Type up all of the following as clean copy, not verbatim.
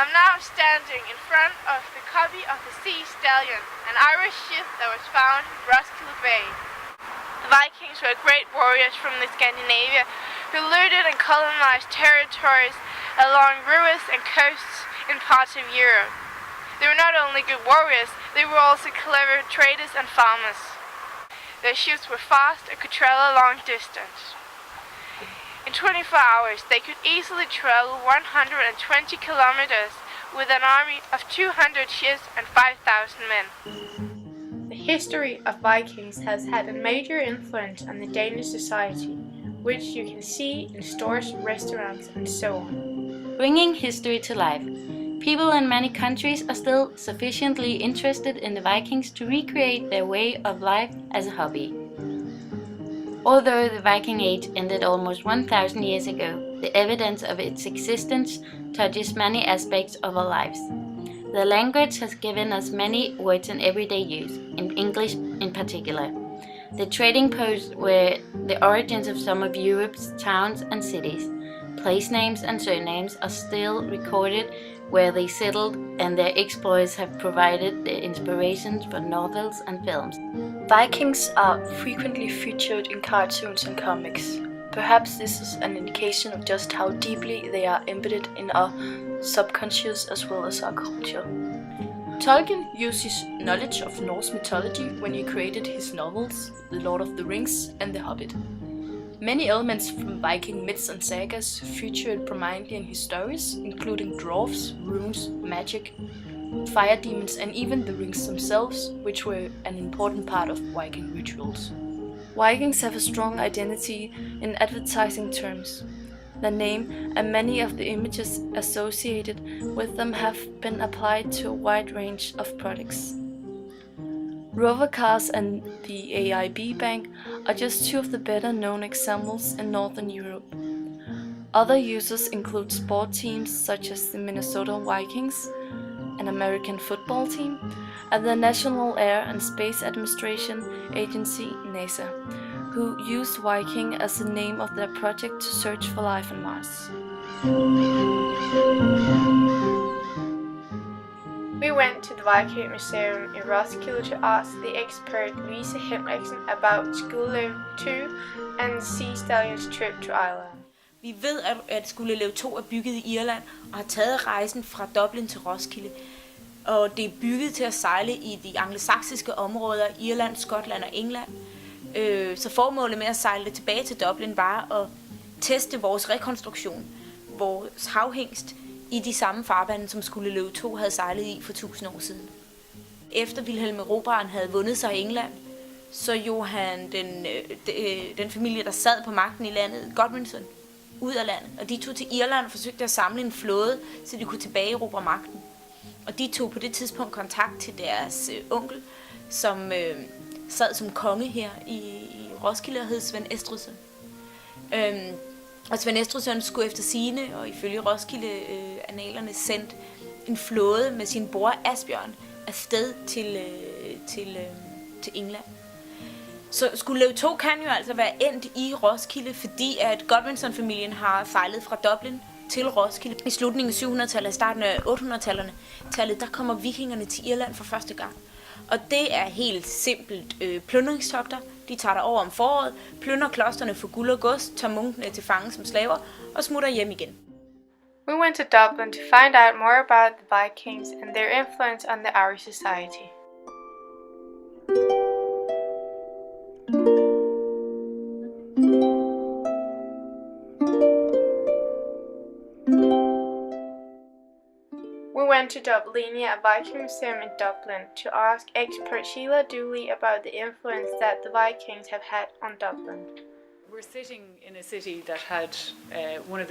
I'm now standing in front of the copy of the Sea Stallion, an Irish ship that was found in Roskilde Bay. The Vikings were great warriors from the Scandinavia who looted and colonized territories along rivers and coasts in parts of Europe. They were not only good warriors, they were also clever traders and farmers. Their ships were fast and could travel a long distance. In 24 hours, they could easily travel 120 kilometers with an army of 200 ships and 5,000 men. The history of Vikings has had a major influence on the Danish society, which you can see in stores, restaurants, and so on. Bringing history to life. People in many countries are still sufficiently interested in the Vikings to recreate their way of life as a hobby. Although the Viking Age ended almost 1,000 years ago, the evidence of its existence touches many aspects of our lives. The language has given us many words in everyday use, in English in particular. The trading posts were the origins of some of Europe's towns and cities. Place names and surnames are still recorded where they settled, and their exploits have provided the inspirations for novels and films. Vikings are frequently featured in cartoons and comics. Perhaps this is an indication of just how deeply they are embedded in our subconscious as well as our culture. Tolkien used his knowledge of Norse mythology when he created his novels, The Lord of the Rings and The Hobbit. Many elements from Viking myths and sagas featured prominently in his stories, including dwarves, runes, magic, fire demons, and even the rings themselves, which were an important part of Viking rituals. Vikings have a strong identity in advertising terms. The name and many of the images associated with them have been applied to a wide range of products. Rover cars and the AIB Bank are just two of the better known examples in Northern Europe. Other uses include sport teams such as the Minnesota Vikings, an American football team, and the National Air and Space Administration Agency NASA, who used Viking as the name of their project to search for life on Mars. We went to the Viking Museum in Roskilde to ask the expert Louise Henriksen about Skolelev 2 and the Sea Stallion's trip to Ireland. Vi ved, at Skolelev 2 er bygget i Irland og har taget rejsen fra Dublin til Roskilde. Og det er bygget til at sejle i de angelsaksiske områder, Irland, Skotland og England. Så formålet med at sejle tilbage til Dublin var at teste vores rekonstruktion, vores havhængst, i de samme farvande, som Skolelev 2 havde sejlet i for 1000 år siden. Efter Vilhelm Erobreren havde vundet sig i England, så gjorde han den familie, der sad på magten i landet, Godwinson, ud af landet. Og de tog til Irland og forsøgte at samle en flåde, så de kunne tilbageerobre magten. Og de tog på det tidspunkt kontakt til deres onkel, som sad som konge her i Roskilde og hed Svend Estrudsson. Og Svend Estrudsson skulle efter sigende, og ifølge Roskilde-analerne, sendt en flåde med sin bror Asbjørn afsted til England. Så Skolelev 2 kan jo altså være endt i Roskilde, fordi at Godwinson-familien har sejlet fra Dublin til Roskilde. I slutningen af 700-tallet og starten af 800-tallet, der kommer vikingerne til Irland for første gang. Og det er helt simpelt plyndringstogter. De tager over om foråret, plyndrer klosterne for guld og gods, tager munkene til fange som slaver og smutter hjem igen. We went to Dublin to find out more about the Vikings and their influence on the Irish society. We went to Dublinia, a Viking museum in Dublin, to ask expert Sheila Dooley about the influence that the Vikings have had on Dublin. We're sitting in a city that had one of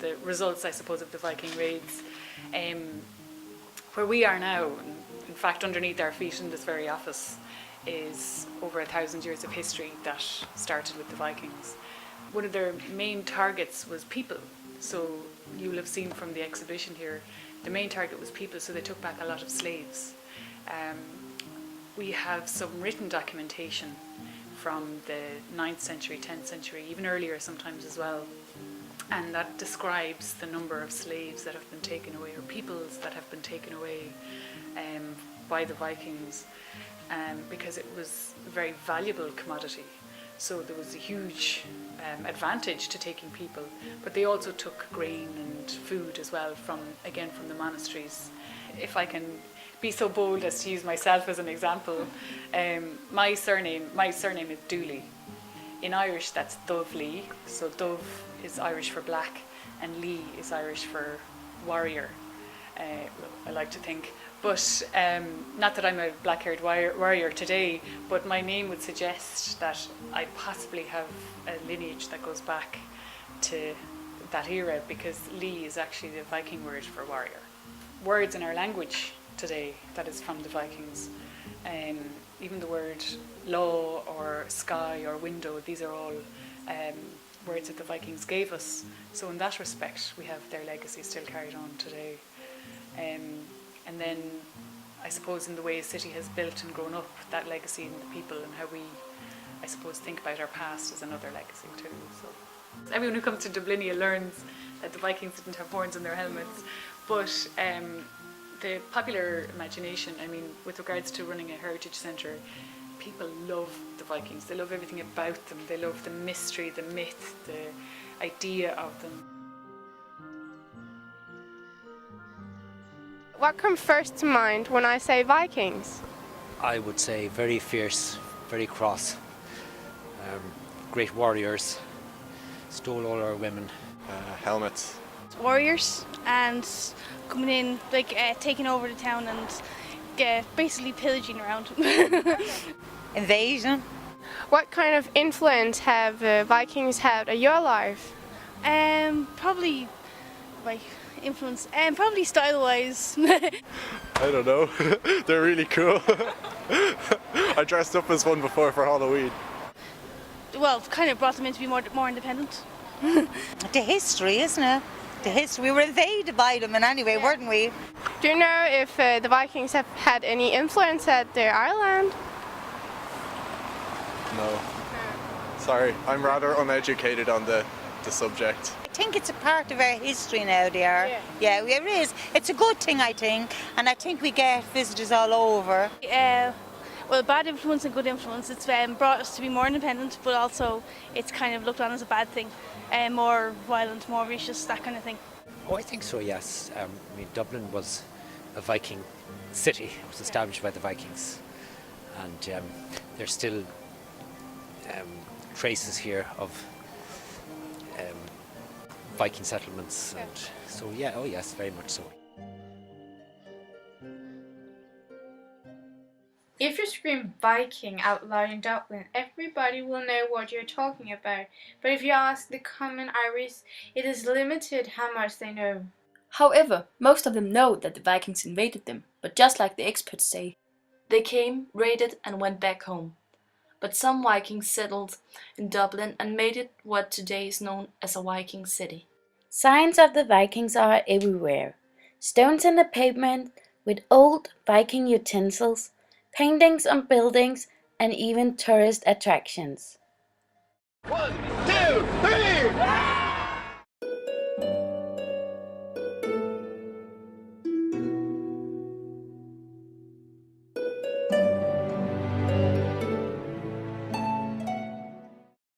the results, I suppose, of the Viking raids. Where we are now, in fact, underneath our feet in this very office, is over 1,000 years of history that started with the Vikings. One of their main targets was people. So you'll have seen from the exhibition here, the main target was people, so they took back a lot of slaves. We have some written documentation from the 9th century, 10th century, even earlier sometimes as well, and that describes the number of slaves that have been taken away, or peoples that have been taken away by the Vikings, because it was a very valuable commodity. So there was a huge advantage to taking people, but they also took grain and food as well from the monasteries. If I can be so bold as to use myself as an example, my surname is Dooley. In Irish, that's Dovely. So Dove is Irish for black, and Lee is Irish for warrior. I like to think. But not that I'm a black-haired warrior today, but my name would suggest that I possibly have a lineage that goes back to that era, because Lee is actually the Viking word for warrior. Words in our language today that is from the Vikings. Even the word law or sky or window, these are all words that the Vikings gave us. So in that respect, we have their legacy still carried on today. And then I suppose in the way a city has built and grown up, that legacy in the people and how we, I suppose, think about our past is another legacy too. So everyone who comes to Dublinia learns that the Vikings didn't have horns in their helmets, but the popular imagination, I mean, with regards to running a heritage centre, people love the Vikings. They love everything about them. They love the mystery, the myth, the idea of them. What comes first to mind when I say Vikings? I would say very fierce, very cross, great warriors, stole all our women. Helmets. Warriors, and coming in, like taking over the town and basically pillaging around. Invasion. What kind of influence have Vikings had on your life? Probably like influence, and probably style-wise. I don't know. They're really cool. I dressed up as one before for Halloween. Well, kind of brought them in to be more independent. The history, isn't it? The history. We were invaded by them in any way, weren't we? Do you know if the Vikings have had any influence at Ireland? No. Sorry, I'm rather uneducated on the subject. I think it's a part of our history now, there. Yeah, it is. It's a good thing, I think, and I think we get visitors all over. Well, bad influence and good influence. It's brought us to be more independent, but also it's kind of looked on as a bad thing. More violent, more vicious, that kind of thing. Oh, I think so, yes. I mean, Dublin was a Viking city. It was established by the Vikings. And there's still traces here of Viking settlements. And so, yeah, oh yes, very much so. If you scream Viking out loud in Dublin, everybody will know what you're talking about. But if you ask the common Irish, it is limited how much they know. However, most of them know that the Vikings invaded them, but just like the experts say, they came, raided and went back home. But some Vikings settled in Dublin and made it what today is known as a Viking city. Signs of the Vikings are everywhere. Stones in the pavement with old Viking utensils, paintings on buildings, and even tourist attractions. 1, 2, 3!